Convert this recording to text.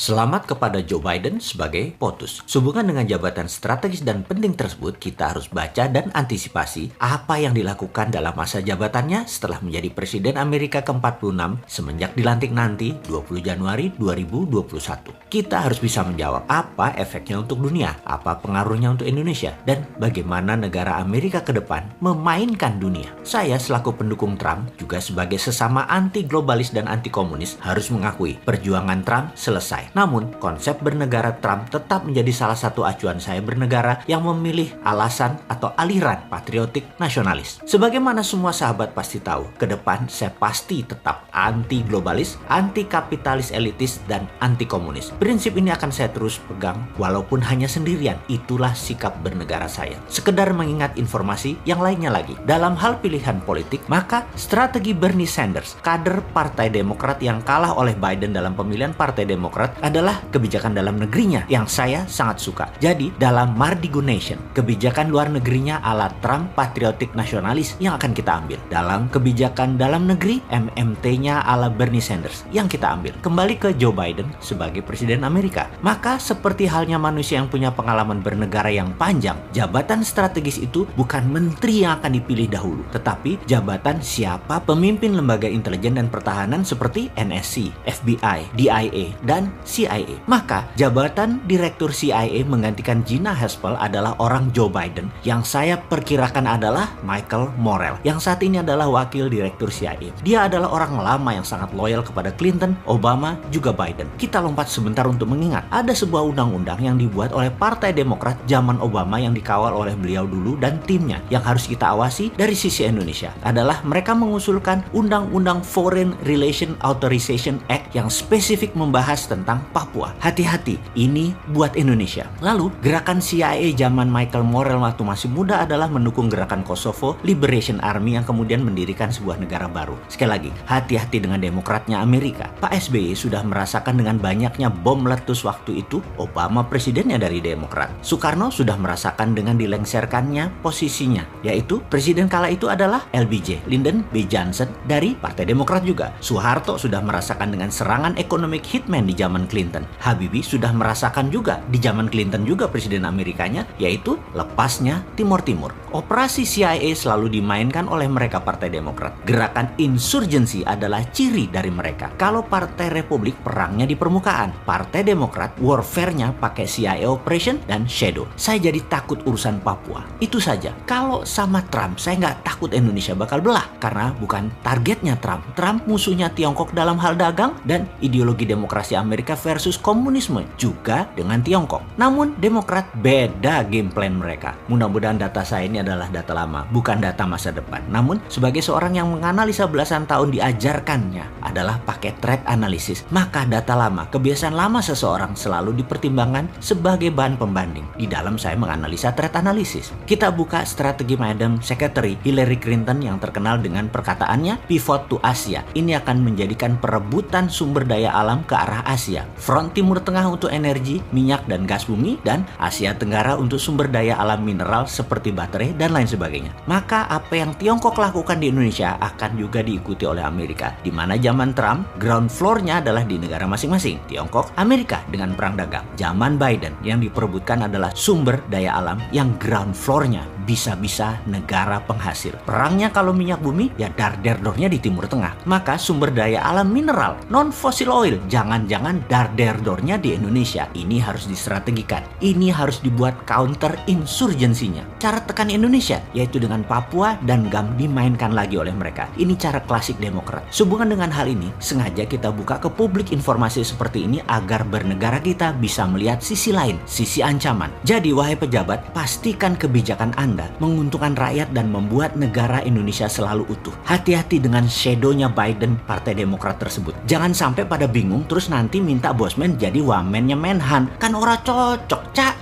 Selamat kepada Joe Biden sebagai POTUS. Sehubungan dengan jabatan strategis dan penting tersebut, kita harus baca dan antisipasi apa yang dilakukan dalam masa jabatannya setelah menjadi Presiden Amerika ke-46 semenjak dilantik nanti 20 Januari 2021. Kita harus bisa menjawab apa efeknya untuk dunia, apa pengaruhnya untuk Indonesia, dan bagaimana negara Amerika ke depan memainkan dunia. Saya selaku pendukung Trump, juga sebagai sesama anti-globalis dan anti-komunis, harus mengakui perjuangan Trump selesai. Namun, konsep bernegara Trump tetap menjadi salah satu acuan saya bernegara yang memilih alasan atau aliran patriotik nasionalis. Sebagaimana semua sahabat pasti tahu, ke depan saya pasti tetap anti-globalis, anti-kapitalis elitis, dan anti-komunis. Prinsip ini akan saya terus pegang walaupun hanya sendirian. Itulah sikap bernegara saya. Sekedar mengingat informasi yang lainnya lagi. Dalam hal pilihan politik, maka strategi Bernie Sanders, kader Partai Demokrat yang kalah oleh Biden dalam pemilihan Partai Demokrat, adalah kebijakan dalam negerinya yang saya sangat suka. Jadi, dalam Mardigo Nation, kebijakan luar negerinya ala Trump patriotik nasionalis yang akan kita ambil. Dalam kebijakan dalam negeri, MMT-nya ala Bernie Sanders yang kita ambil. Kembali ke Joe Biden sebagai Presiden Amerika. Maka, seperti halnya manusia yang punya pengalaman bernegara yang panjang, jabatan strategis itu bukan menteri yang akan dipilih dahulu, tetapi jabatan siapa pemimpin lembaga intelijen dan pertahanan seperti NSC, FBI, DIA, dan CIA. Maka jabatan Direktur CIA menggantikan Gina Haspel adalah orang Joe Biden yang saya perkirakan adalah Michael Morell yang saat ini adalah Wakil Direktur CIA. Dia adalah orang lama yang sangat loyal kepada Clinton, Obama, juga Biden. Kita lompat sebentar untuk mengingat ada sebuah undang-undang yang dibuat oleh Partai Demokrat zaman Obama yang dikawal oleh beliau dulu dan timnya yang harus kita awasi dari sisi Indonesia adalah mereka mengusulkan Undang-Undang Foreign Relation Authorization Act yang spesifik membahas tentang Papua. Hati-hati, ini buat Indonesia. Lalu, gerakan CIA zaman Michael Morell waktu masih muda adalah mendukung gerakan Kosovo Liberation Army yang kemudian mendirikan sebuah negara baru. Sekali lagi, hati-hati dengan demokratnya Amerika. Pak SBY sudah merasakan dengan banyaknya bom meletus waktu itu, Obama presidennya dari Demokrat. Soekarno sudah merasakan dengan dilengserkannya posisinya, yaitu presiden kala itu adalah LBJ, Lyndon B. Johnson dari Partai Demokrat juga. Soeharto sudah merasakan dengan serangan ekonomi hitman di zaman Clinton. Habibie sudah merasakan juga di zaman Clinton juga presiden Amerikanya, yaitu lepasnya Timur Timur. Operasi CIA selalu dimainkan oleh mereka Partai Demokrat. Gerakan insurgensi adalah ciri dari mereka. Kalau Partai Republik perangnya di permukaan, Partai Demokrat warfare-nya pakai CIA operation dan shadow. Saya jadi takut urusan Papua. Itu saja. Kalau sama Trump, saya nggak takut Indonesia bakal belah karena bukan targetnya Trump. Trump musuhnya Tiongkok dalam hal dagang dan ideologi demokrasi Amerika versus komunisme juga dengan Tiongkok. Namun Demokrat beda game plan mereka. Mudah-mudahan data saya ini adalah data lama, bukan data masa depan. Namun sebagai seorang yang menganalisa belasan tahun diajarkannya adalah pakai threat analysis. Maka data lama, kebiasaan lama seseorang selalu dipertimbangkan sebagai bahan pembanding di dalam saya menganalisa threat analysis. Kita buka strategi Madam Secretary Hillary Clinton yang terkenal dengan perkataannya pivot to Asia. Ini akan menjadikan perebutan sumber daya alam ke arah Asia. Front Timur Tengah untuk energi, minyak dan gas bumi, dan Asia Tenggara untuk sumber daya alam mineral seperti baterai dan lain sebagainya. Maka apa yang Tiongkok lakukan di Indonesia akan juga diikuti oleh Amerika. Di mana zaman Trump, ground floor-nya adalah di negara masing-masing. Tiongkok, Amerika dengan perang dagang. Zaman Biden yang diperebutkan adalah sumber daya alam yang ground floor-nya bisa-bisa negara penghasil. Perangnya kalau minyak bumi, ya dar-der-dornya di Timur Tengah. Maka sumber daya alam mineral, non-fossil oil, jangan-jangan dar-der-dornya di Indonesia. Ini harus distrategikan. Ini harus dibuat counter insurgensinya. Cara tekan Indonesia, yaitu dengan Papua dan GAM dimainkan lagi oleh mereka. Ini cara klasik Demokrat. Sehubungan dengan hal ini, sengaja kita buka ke publik informasi seperti ini agar bernegara kita bisa melihat sisi lain, sisi ancaman. Jadi, wahai pejabat, pastikan kebijakan Anda menguntungkan rakyat dan membuat negara Indonesia selalu utuh. Hati-hati dengan shadow-nya Biden, Partai Demokrat tersebut. Jangan sampai pada bingung terus nanti minta Bosman jadi wamennya Menhan. Kan ora cocok, Cak.